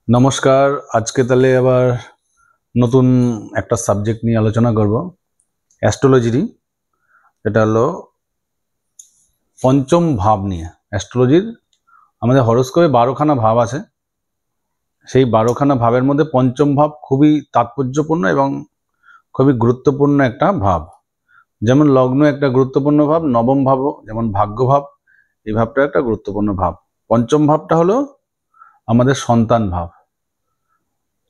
নমস্কার। আজকে তাহলে আবার নতুন একটা সাবজেক্ট নিয়ে আলোচনা করব, অ্যাস্ট্রোলজিরই। এটা হলো পঞ্চম ভাব নিয়ে। অ্যাস্ট্রোলজির আমাদের হরোস্কোপে 12খানা ভাব আছে। সেই 12খানা ভাবের মধ্যে পঞ্চম ভাব খুবই তাৎপর্যপূর্ণ এবং খুবই গুরুত্বপূর্ণ একটা ভাব। যেমন লগ্ন একটা গুরুত্বপূর্ণ ভাব, নবম ভাবও যেমন ভাগ্য ভাব, এই ভাবটা একটা গুরুত্বপূর্ণ ভাব। পঞ্চম ভাবটা হলো আমাদের সন্তান ভাব,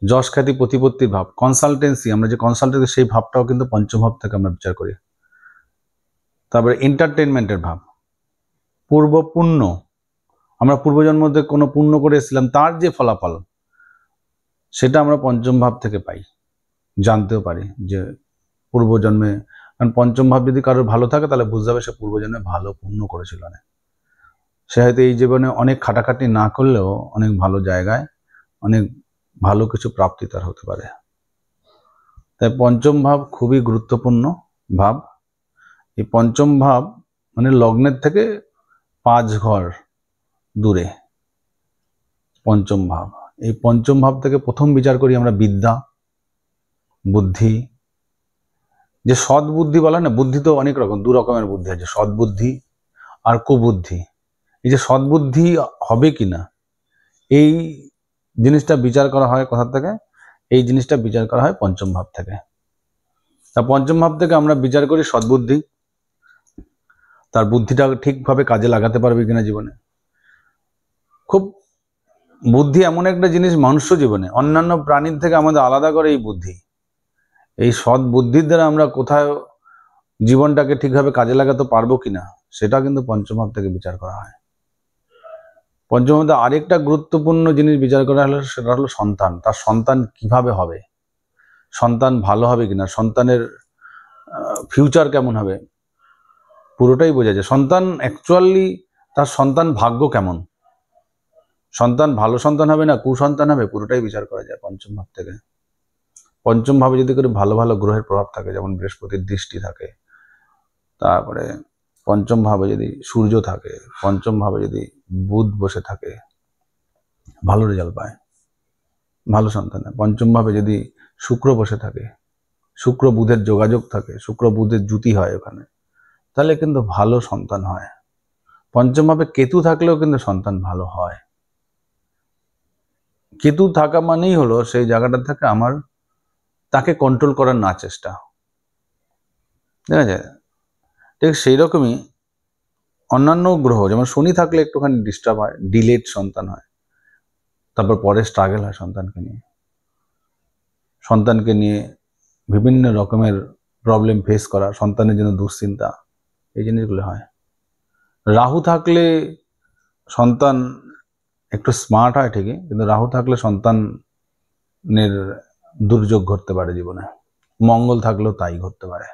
যশ খ্যাতি প্রতিপত্তির ভাব, কনসালটেন্সি, আমরা যে কনসালটেন্সি সেই ভাবটাও কিন্তু পঞ্চম ভাব থেকে আমরা বিচার করি। তারপরে এন্টারটেনমেন্টের ভাব, পূর্ব পুণ্য, আমরা পূর্বজন্মতে কোনো পুণ্য করে এসেছিলাম তার যে ফলাফল সেটা আমরা পঞ্চম ভাব থেকে পাই, জানতেও পারি যে পূর্বজন্মে। কারণ পঞ্চম ভাব যদি কারোর ভালো থাকে তাহলে বুঝতে হবে সে পূর্বজন্মে ভালো পুণ্য করেছিল না। সে হয়তো এই জীবনে অনেক খাটাখাটি না করলেও অনেক ভালো জায়গায় অনেক ভালো কিছু প্রাপ্তি তার হতে পারে। তাই পঞ্চম ভাব খুবই গুরুত্বপূর্ণ ভাব। এই পঞ্চম ভাব মানে লগ্নের থেকে 5 ঘর দূরে পঞ্চম ভাব। এই পঞ্চম ভাব থেকে প্রথম বিচার করি আমরা বিদ্যা, বুদ্ধি। যে সৎ বুদ্ধি বলে না, বুদ্ধি তো অনেক রকম, 2 রকমের বুদ্ধি আছে, সৎ বুদ্ধি আর কুবুদ্ধি। এই যে সৎ বুদ্ধি হবে কিনা এই জিনিসটা বিচার করা হয় কোথা থেকে? এই জিনিসটা বিচার করা হয় পঞ্চম ভাব থেকে। তা পঞ্চম ভাব থেকে আমরা বিচার করি সৎবুদ্ধি, তার বুদ্ধিটা ঠিকভাবে কাজে লাগাতে পারবে কিনা জীবনে। খুব বুদ্ধি এমন একটা জিনিস মনুষ্য জীবনে অন্যান্য প্রাণীর থেকে আমাদের আলাদা করে এই বুদ্ধি। এই সৎ বুদ্ধির দ্বারা আমরা কোথায় জীবনটাকে ঠিকভাবে কাজে লাগাতে পারবো কিনা সেটা কিন্তু পঞ্চম ভাব থেকে বিচার করা হয়। পঞ্চম ভাবে আরেকটা গুরুত্বপূর্ণ জিনিস বিচার করা হলো, সেটা হলো সন্তান। তার সন্তান কিভাবে হবে, সন্তান ভালো হবে কিনা, সন্তানের ফিউচার কেমন হবে, পুরোটাই বোঝা যায়। সন্তান অ্যাকচুয়ালি তার সন্তান ভাগ্য কেমন, সন্তান ভালো সন্তান হবে না কুসন্তান হবে, পুরোটাই বিচার করা যায় পঞ্চম ভাব থেকে। পঞ্চম ভাবে যদি করে ভালো ভালো গ্রহের প্রভাব থাকে, যেমন বৃহস্পতির দৃষ্টি থাকে, তারপরে পঞ্চম ভাবে যদি সূর্য থাকে, পঞ্চম ভাবে যদি বুধ বসে থাকে, ভালো রেজাল্ট পায়, ভালো সন্তান হয়। পঞ্চম ভাবে যদি শুক্র বসে থাকে, শুক্র বুধের যোগাযোগ থাকে, শুক্র বুধের জুতি হয় ওখানে, তাহলে কিন্তু ভালো সন্তান হয়। পঞ্চম ভাবে কেতু থাকলেও কিন্তু সন্তান ভালো হয়। কেতু থাকা মানেই হলো সেই জায়গাটা থেকে আমার তাকে কন্ট্রোল করার না চেষ্টা, ঠিক আছে? ঠিক সেই রকমই অন্যান্য গ্রহ, যেমন শনি থাকলে একটুখানি ডিস্টার্ব হয়, ডিলেড সন্তান হয়, তারপর পরে স্ট্রাগল হয় সন্তানকে নিয়ে বিভিন্ন রকমের প্রবলেম ফেস করা, সন্তানের জন্য দুশ্চিন্তা, এই জিনিসগুলো হয়। রাহু থাকলে সন্তান একটু স্মার্ট হয় ঠিকই, কিন্তু রাহু থাকলে সন্তানের দুর্যোগ ঘটতে পারে জীবনে। মঙ্গল থাকলেও তাই ঘটতে পারে,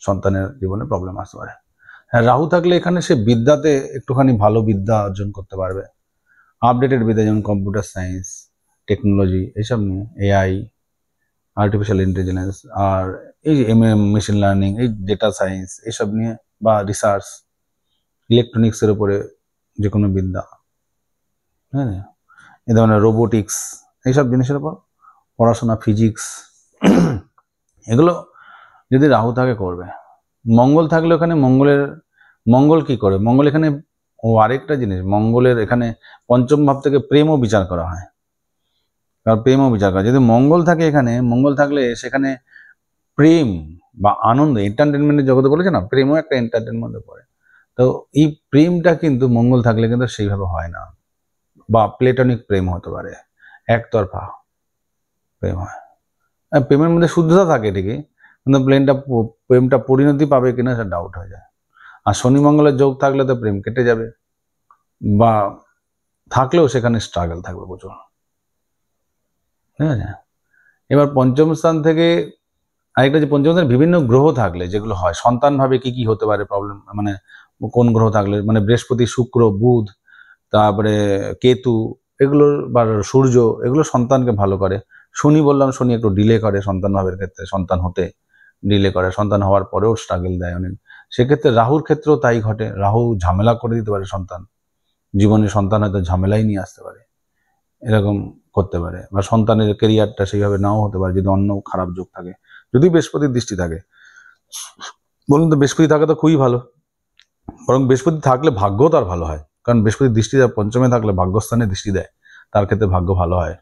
সন্তানের জীবনে প্রবলেম আসতে পারে। হ্যাঁ, রাহু থাকলে এখানে সে বিদ্যাতে একটুখানি ভালো বিদ্যা অর্জন করতে পারবে, আপডেটেড বিদ্যা, যেমন কম্পিউটার সায়েন্স, টেকনোলজি, এইসব নিয়ে, এআই, আর্টিফিশিয়াল ইন্টেলিজেন্স, আর এই যে মেশিন লার্নিং, এই ডেটা সায়েন্স, এইসব নিয়ে, বা রিসার্চ, ইলেকট্রনিক্সের উপরে যে কোনো বিদ্যা, হ্যাঁ, এই ধরনের রোবোটিক্স, এইসব জিনিসের উপর পড়াশোনা, ফিজিক্স, এগুলো যদি রাহু থাকে করবে। মঙ্গল থাকলে ওখানে মঙ্গল কি করে, মঙ্গল এখানে আরেকটা জিনিস, মঙ্গলের এখানে পঞ্চম ভাব থেকে প্রেমও বিচার করা হয়, কারণ প্রেমও বিচার করা। যদি মঙ্গল থাকে এখানে, মঙ্গল থাকলে সেখানে প্রেম বা আনন্দ, এন্টারটেনমেন্টের জগতে বলেছে না, প্রেমও একটা এন্টারটেনমেন্টে পড়ে। তো এই প্রেমটা কিন্তু মঙ্গল থাকলে কিন্তু সেইভাবে হয় না, বা প্লেটনিক প্রেম হতে পারে, একতরফা প্রেম হয়। প্রেমের মধ্যে শুদ্ধতা থাকে ঠিকই, কিন্তু প্রেমটা পরিণতি পাবে কিনা সেটা ডাউট হয়ে যায়। আর শনি মঙ্গলের যোগ থাকলে তো প্রেম কেটে যাবে, বা থাকলেও সেখানে স্ট্রাগল থাকবে প্রচুর, ঠিক আছে? এবার পঞ্চম স্থান থেকে আরেকটা, যে পঞ্চম স্থানে বিভিন্ন গ্রহ থাকলে যেগুলো হয়, সন্তান ভাবে কি কি হতে পারে প্রবলেম, মানে কোন গ্রহ থাকলে, মানে বৃহস্পতি, শুক্র, বুধ, তারপরে কেতু, এগুলোর বা সূর্য, এগুলো সন্তানকে ভালো করে। শনি বললাম, শনি একটু ডিলে করে সন্তান ভাবের ক্ষেত্রে, সন্তান হতে ডিলে করে, সন্তান হওয়ার পরেও স্ট্রাগল দেয় অনেক। সেক্ষেত্রে রাহুর ক্ষেত্রেও তাই ঘটে, রাহু ঝামেলা করে দিতে পারে জীবনে, সন্তান হয়তো ঝামেলাই নিয়ে আসতে পারে, এরকম করতে পারে, বা সন্তানের কেরিয়ারটা সেইভাবে নাও হতে পারে যদি অন্য খারাপ যোগ থাকে, যদি বৃহস্পতির দৃষ্টি থাকে। বলুন তো, বৃহস্পতি থাকে তো খুবই ভালো, বরং বৃহস্পতি থাকলে ভাগ্যও তার ভালো হয়, কারণ বৃহস্পতির দৃষ্টি পঞ্চমে থাকলে ভাগ্যস্থানে দৃষ্টি দেয়, তার ক্ষেত্রে ভাগ্য ভালো হয়।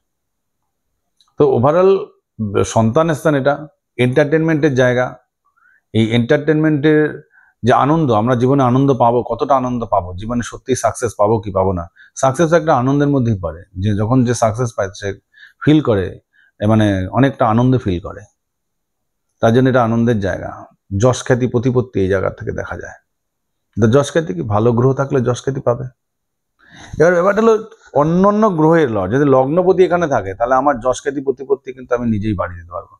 তো ওভারঅল সন্তানের স্থান এটা এন্টারটেনমেন্টের জায়গা। এই এন্টারটেনমেন্টের যে আনন্দ, আমরা জীবনে আনন্দ পাবো, কতটা আনন্দ পাবো, জীবনে সত্যি সাকসেস পাবো কি পাবো না, সাকসেস একটা আনন্দের মধ্যেই পড়ে। যে যখন যে সাকসেস পায় সে ফিল করে, মানে অনেকটা আনন্দ ফিল করে, তার জন্য এটা আনন্দের জায়গা। যশ খ্যাতি প্রতিপত্তি এই জায়গা থেকে দেখা যায়। তো যশ খ্যাতি কি, ভালো গ্রহ থাকলে যশ খ্যাতি পাবে। এবার ব্যাপারটা হলো অন্য গ্রহের যদি লগ্নপতি এখানে থাকে, তাহলে আমার যশ খ্যাতি প্রতিপত্তি কিন্তু আমি নিজেই বাড়িয়ে দিতে পারবো।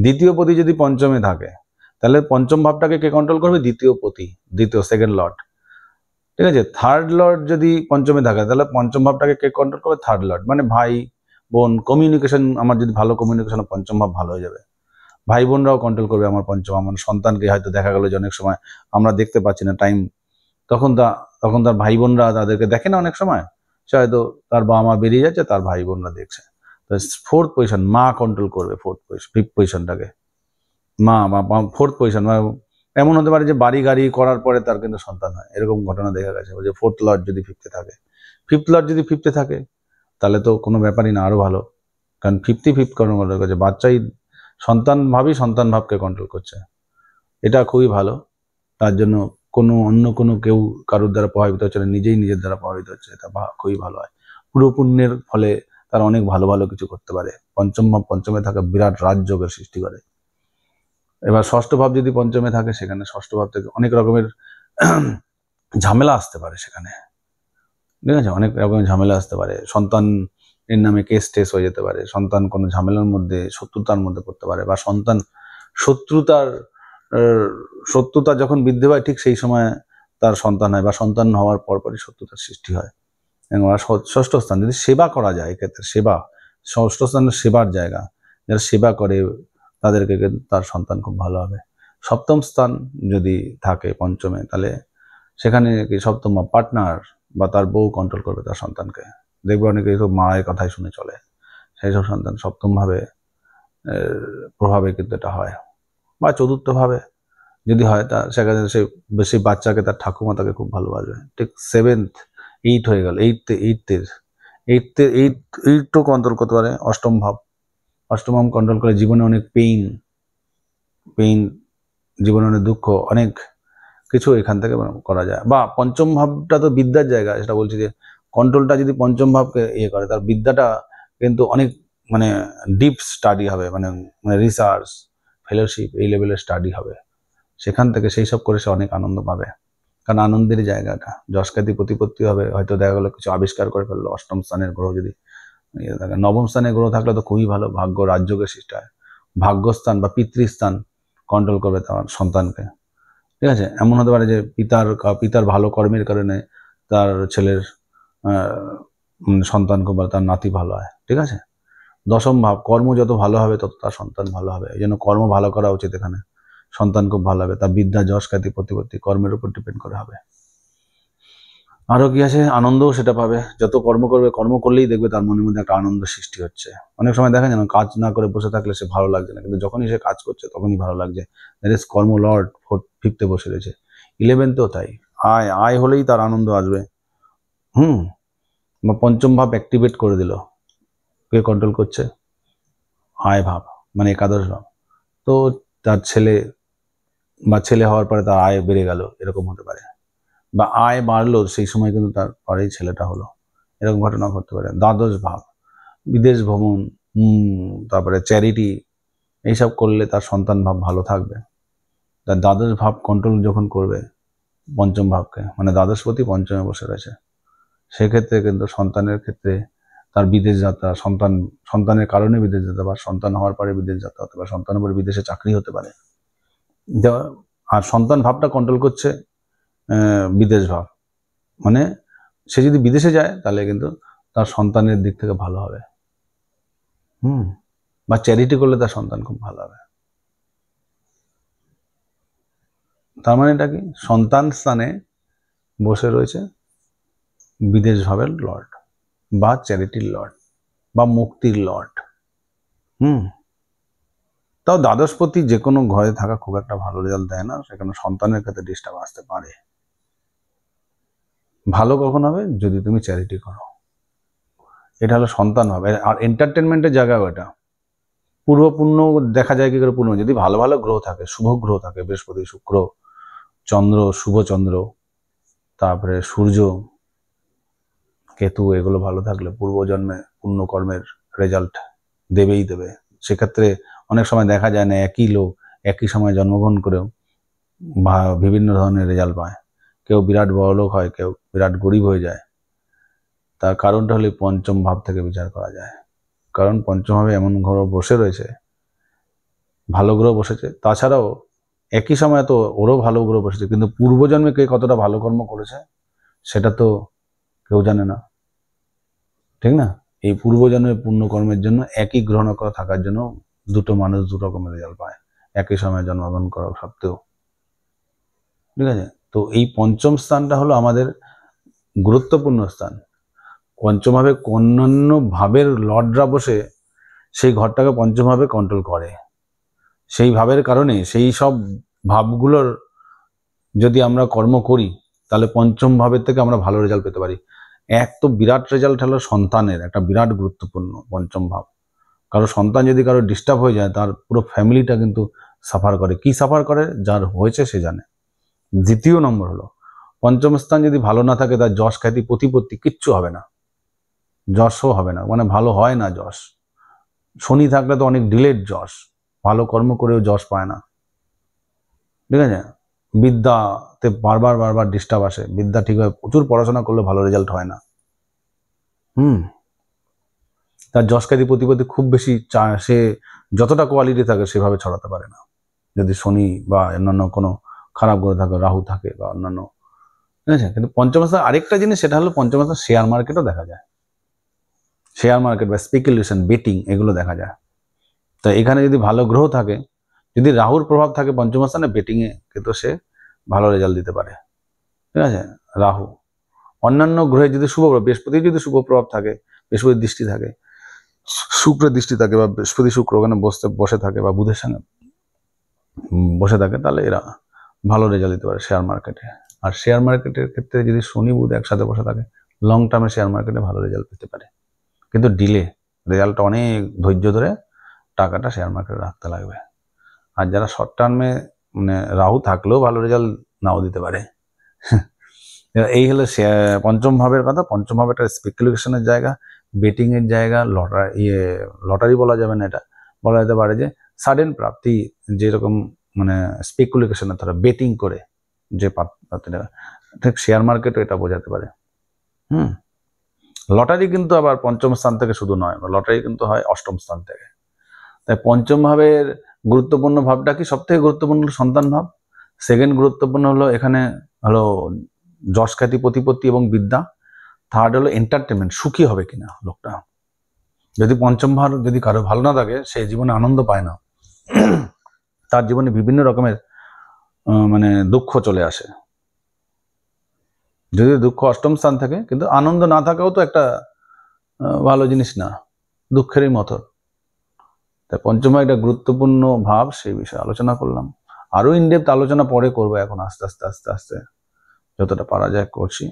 দ্বিতীয় পতি যদি পঞ্চমে থাকে, তাহলে পঞ্চম ভাবটাকে কে কন্ট্রোল করবে? দ্বিতীয় পতি, সেকেন্ড লর্ড। ঠিক আছে, থার্ড লর্ড যদি পঞ্চমে থাকে, তাহলে পঞ্চম ভাবটাকে কে কন্ট্রোল করবে? Third Lord. মানে ভাই বোন, কমিউনিকেশন, আমার যদি ভালো কমিউনিকেশন, পঞ্চম ভাব ভালো হয়ে যাবে। ভাই বোনরাও কন্ট্রোল করবে আমার পঞ্চম। আমার সন্তানকে হয়তো দেখা গেল যে অনেক সময় আমরা দেখতে পাচ্ছি না টাইম, তখন তার ভাই বোনরা তাদেরকে দেখে না, অনেক সময় সে হয়তো তার বাবা মা বেরিয়ে যাচ্ছে, তার ভাই বোনরা দেখছে। তো ফোর্থ পজিশন, মা কন্ট্রোল করবে ফিফথ পজিশনটাকে, মা বা ফোর্থ পজিশন। এমন হতে পারে যে বাড়ি গাড়ি করার পরে তার কিন্তু সন্তান হয়, এরকম ঘটনা দেখা গেছে। যে ফোর্থ লর্ড যদি ফিফথে থাকে, ফিফথ লর্ড যদি ফিফথে থাকে, তাহলে তো কোনো ব্যাপারই না, আরো ভালো। কারণ ফিফথ কন্ট্রোল করছে, বাচ্চাই সন্তান ভাবকে কন্ট্রোল করছে, এটা খুবই ভালো। তার জন্য অন্য কোনো কেউ কারোর দ্বারা প্রভাবিত হচ্ছে না, নিজেই নিজের দ্বারা প্রভাবিত হচ্ছে, এটা খুবই ভালো হয়। পুরো পুণ্যের ফলে তারা অনেক ভালো ভালো কিছু করতে পারে। পঞ্চমে থাকা বিরাট রাজযোগের সৃষ্টি করে। এবার ষষ্ঠ ভাব যদি পঞ্চমে থাকে, সেখানে ষষ্ঠ ভাব থেকে অনেক রকমের ঝামেলা আসতে পারে সেখানে। ঠিক আছে, অনেক রকমের ঝামেলা আসতে পারে, সন্তান এর নামে কেস টেস হয়ে যেতে পারে, সন্তান কোনো ঝামেলার মধ্যে, শত্রুতার মধ্যে পড়তে পারে, বা সন্তান শত্রুতা যখন বৃদ্ধি পায়, ঠিক সেই সময় তার সন্তান হয়, বা সন্তান হওয়ার পরপরই শত্রুতার সৃষ্টি হয়। এবং ষষ্ঠ স্থান যদি সেবা করা যায়, এক্ষেত্রে সেবা, ষষ্ঠ স্থান সেবার জায়গা, যারা সেবা করে তাদেরকে তার সন্তান খুব ভালো হবে। সপ্তম স্থান যদি থাকে পঞ্চমে, তাহলে সেখানে কি সপ্তম পার্টনার বা তার বউ কন্ট্রোল করবে তার সন্তানকে। দেখবে অনেকে তো মায়ের কথাই শুনে চলে, সেই সব সন্তান সপ্তম ভাবে প্রভাবে কিন্তু এটা হয়। বা চতুর্থ ভাবে যদি হয়, তা সেখানে সেই বাচ্চাকে তার ঠাকুমা তাকে খুব ভালোবাসবে। ঠিক এইট হয়ে গেল, এইটও কন্ট্রোল করতে পারে অষ্টম ভাব। অষ্টম ভাব কন্ট্রোল করে জীবনে অনেক পেইন, জীবনে অনেক দুঃখ, অনেক কিছু এখান থেকে করা যায়। বা পঞ্চম ভাবটা তো বিদ্যার জায়গা, সেটা বলছি যে কন্ট্রোলটা যদি পঞ্চম ভাবকে করে, তার বিদ্যাটা কিন্তু অনেক ডিপ স্টাডি হবে, রিসার্চ, ফেলোশিপ, এই লেভেলের স্টাডি হবে। সেখান থেকে সেই সব করে সে অনেক আনন্দ পাবে, কারণ আনন্দের জায়গাটা। যশ খ্যাতি প্রতিপত্তি হবে, হয়তো দেখা গেলো কিছু আবিষ্কার করে ফেললো। অষ্টম স্থানের গ্রহ যদি থাকে, নবম স্থানের গ্রহ থাকলে তো খুবই ভালো, ভাগ্য রাজযোগের সৃষ্টি হয়। ভাগ্যস্থান বা পিতৃস্থান কন্ট্রোল করবে তার সন্তানকে। ঠিক আছে, এমন হতে পারে যে পিতার ভালো কর্মের কারণে তার ছেলের সন্তান খুব ভালো, তার নাতি ভালো হয়। ঠিক আছে, দশম ভাব, কর্ম যত ভালো হবে তত তার সন্তান ভালো হবে। এই জন্য কর্ম ভালো করা উচিত, এখানে সন্তান খুব ভালো হবে। তার বিদ্যা, যশ, খ্যাতি, প্রতিপত্তি কর্মের উপর ডিপেন্ড করে হবে। আরো কি আছে, আনন্দও সেটা পাবে। যত কর্ম করবে, কর্ম করলেই দেখবে তার মনের মধ্যে একটা আনন্দ সৃষ্টি হচ্ছে। অনেক সময় দেখা যায় না, কাজ না করে বসে থাকলে সে ভালো লাগছে না, কিন্তু যখনই সে কাজ করছে তখনই ভালো লাগছে। কর্ম লর্ড ফিফথে বসে রয়েছে, 11তেও তাই। আয় হলেই তার আনন্দ আসবে। বা পঞ্চম ভাব অ্যাক্টিভেট করে দিল, কে কন্ট্রোল করছে? আয় ভাব, মানে একাদশ ভাব। তো তার ছেলে হওয়ার পরে তার আয় বেড়ে গেল, এরকম হতে পারে। বা আয় বাড়লো, সেই সময় কিন্তু তার পরেই ছেলেটা হলো, এরকম ঘটনা ঘটতে পারে। দ্বাদশ ভাব, বিদেশ ভ্রমণ, তারপরে চ্যারিটি, এইসব করলে তার সন্তান ভাব ভালো থাকবে। তার দ্বাদশ ভাব কন্ট্রোল যখন করবে পঞ্চম ভাবকে, মানে দ্বাদশপতি পঞ্চমে বসে রয়েছে, সেক্ষেত্রে কিন্তু সন্তানের ক্ষেত্রে তার বিদেশ যাত্রা, সন্তানের কারণে বিদেশ যাত্রা, বা সন্তান হওয়ার পরে বিদেশ যাত্রা হতে পারে, সন্তানের পরে বিদেশে চাকরি হতে পারে। আর সন্তান ভাবটা কন্ট্রোল করছে বিদেশ ভাব, মানে সে যদি বিদেশে যায় তাহলে কিন্তু তার সন্তানের দিক থেকে ভালো হবে। বা চ্যারিটি করলে তার সন্তান খুব ভালো হবে। তার মানে এটা কি, সন্তান স্থানে বসে রয়েছে বিদেশ ভাবের লর্ড বা চ্যারিটির লর্ড, বা মুক্তির লর্ড। তাও দ্বাদশপতি যে কোনো ঘরে থাকা খুব একটা ভালো রেজাল্ট দেয় না, সেখানে সন্তানের ক্ষেত্রে ডিস্টার্ব আসতে পারে। ভালো কখন হবে? যদি তুমি চ্যারিটি করো। এটা হলো সন্তান হবে। আর এন্টারটেনমেন্টের জায়গা ওটা। পূর্বপুণ্য দেখা যায় কি করে? পূর্ণ যদি ভালো ভালো গ্রহ থাকে, শুভ গ্রহ থাকে, বৃহস্পতি, শুক্র, চন্দ্র, শুভ চন্দ্র, তারপরে সূর্য, কেতু, এগুলো ভালো থাকলে পূর্বজন্মে পুণ্যকর্মের রেজাল্ট দেবেই দেবে। সেক্ষেত্রে অনেক সময় দেখা যায় না একই লোক একই সময় জন্মগ্রহণ করেও বিভিন্ন ধরনের রেজাল্ট পায়। কেউ বিরাট বড়লোক হয়, কেউ বিরাট গরিব হয়ে যায়। তার কারণটা হলে পঞ্চম ভাব থেকে বিচার করা যায়। কারণ পঞ্চম ভাবে এমন গ্রহ বসে রয়েছে, ভালো গ্রহ বসেছে। তাছাড়াও একই সময় তো ওরও ভালো গ্রহ বসেছে, কিন্তু পূর্বজন্মে কে কতটা ভালো কর্ম করেছে সেটা তো কেউ জানে না, ঠিক না? এই পূর্বজন্মের পুণ্যকর্মের জন্য একই গ্রহ নক্ষত্র থাকার জন্য দুটো মানুষ দু রকমের রেজাল্ট পায়, একই সময় জন্মগ্রহণ করা সত্ত্বেও। ঠিক আছে? তো এই পঞ্চম স্থানটা হলো আমাদের গুরুত্বপূর্ণ স্থান। পঞ্চম ভাবে অন্যান্য ভাবের লর্ডরা বসে সেই ঘরটাকে পঞ্চম ভাবে কন্ট্রোল করে। সেই ভাবের কারণে সেই সব ভাবগুলোর যদি আমরা কর্ম করি তাহলে পঞ্চম ভাবের থেকে আমরা ভালো রেজাল্ট পেতে পারি। এক তো বিরাট রেজাল্ট হলো সন্তানের, একটা বিরাট গুরুত্বপূর্ণ পঞ্চম ভাব। কারো সন্তান যদি কারো ডিস্টার্ব হয়ে যায়, তার পুরো ফ্যামিলিটা কিন্তু সাফার করে। কি সাফার করে? যার হয়েছে সে জানে। দ্বিতীয় নম্বর হলো পঞ্চম স্থান যদি ভালো না থাকে, তার যশ খ্যাতি প্রতিপত্তি কিচ্ছু হবে না, যশও হবে না, মানে ভালো হয় না যশ। শনি থাকলে তো অনেক ডিলেড যশ, ভালো কর্ম করেও যশ পায় না। ঠিক আছে? বিদ্যাতে বারবার ডিস্টার্ব আসে, বিদ্যা ঠিকভাবে প্রচুর পড়াশোনা করলে ভালো রেজাল্ট হয় না। তার যশ খ্যাতি প্রতিপত্তি খুব বেশি সে যতটা কোয়ালিটি থাকে সেভাবে ছড়াতে পারে না, যদি শনি বা অন্যান্য কোনো খারাপ গ্রহ থাকে, রাহু থাকে বা অন্যান্য। ঠিক আছে? কিন্তু পঞ্চম স্থান আরেকটা জিনিস, সেটা হলো পঞ্চম স্থান শেয়ার মার্কেটও দেখা যায়। শেয়ার মার্কেট বা স্পেকুলেশন, বেটিং, এগুলো দেখা যায়। তো এখানে যদি ভালো গ্রহ থাকে, যদি রাহুর প্রভাব থাকে পঞ্চম স্থানে, বেটিংয়ে কিন্তু সে ভালো রেজাল্ট দিতে পারে। ঠিক আছে? রাহু। অন্যান্য গ্রহে যদি শুভ প্রভাব, বৃহস্পতি যদি শুভ প্রভাব থাকে, বৃহস্পতির দৃষ্টি থাকে, শুক্রের দৃষ্টি থাকে, বা বৃহস্পতি শুক্র ওখানে বসে থাকে, বা বুধের সঙ্গে বসে থাকে, তাহলে এরা ভালো রেজাল্ট দিতে পারে শেয়ার মার্কেটে। আর শেয়ার মার্কেটের ক্ষেত্রে যদি শনি বুধ একসাথে বসে থাকে, লং টার্মে শেয়ার মার্কেটে ভালো রেজাল্ট পেতে পারে, কিন্তু ডিলে রেজাল্টটা অনেক ধৈর্য ধরে টাকাটা শেয়ার মার্কেটে রাখতে লাগবে। আর যারা শর্ট টার্মে মানে রাহু থাকলেও ভালো রেজাল্ট নাও দিতে পারে। এই হলো পঞ্চম ভাবের কথা। পঞ্চম ভাব একটা স্পেকুলেশনের জায়গা, বেটিং এর জায়গা, লটারি বলা যাবে না, এটা বলা যেতে পারে যে সাডেন প্রাপ্তি, যেরকম মানে স্পেকুলেশনের ধরো বেটিং করে যে প্রাপ্তিটা, ঠিক শেয়ার মার্কেটও এটা বোঝাতে পারে। লটারি কিন্তু আবার পঞ্চম স্থান থেকে শুধু নয়, লটারি কিন্তু হয় অষ্টম স্থান থেকে। তাই পঞ্চম ভাবের গুরুত্বপূর্ণ ভাবটা কি? সব থেকে গুরুত্বপূর্ণ হলো সন্তান ভাব। সেকেন্ড গুরুত্বপূর্ণ হলো এখানে হলো যশ খ্যাতি প্রতিপত্তি এবং বিদ্যা। থার্ড হলো এন্টারটেনমেন্ট, সুখী হবে কিনা লোকটা। যদি পঞ্চম ভাব যদি কারো ভালো না থাকে, সে জীবনে আনন্দ পায় না, তার জীবনে বিভিন্ন রকমের মানে দুঃখ চলে আসে। যদি দুঃখ অষ্টম স্থান থাকে, কিন্তু আনন্দ না থাকাও তো একটা ভালো জিনিস না, দুঃখেরই মতো। তাই পঞ্চম ভাব একটা গুরুত্বপূর্ণ ভাব, সেই বিষয়ে আলোচনা করলাম। আরো ইনডেপথ আলোচনা পরে করবো, এখন আস্তে আস্তে যতটা পারা যায় করছি।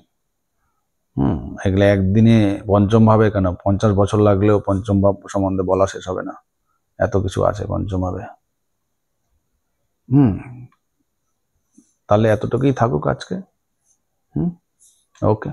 এগুলো একদিনে পঞ্চম ভাবে কেন 50 বছর লাগলেও পঞ্চম ভাব সম্বন্ধে বলা শেষ হবে না, এত কিছু আছে পঞ্চম ভাবে। তাহলে এতটুকুই থাকুক আজকে। ওকে।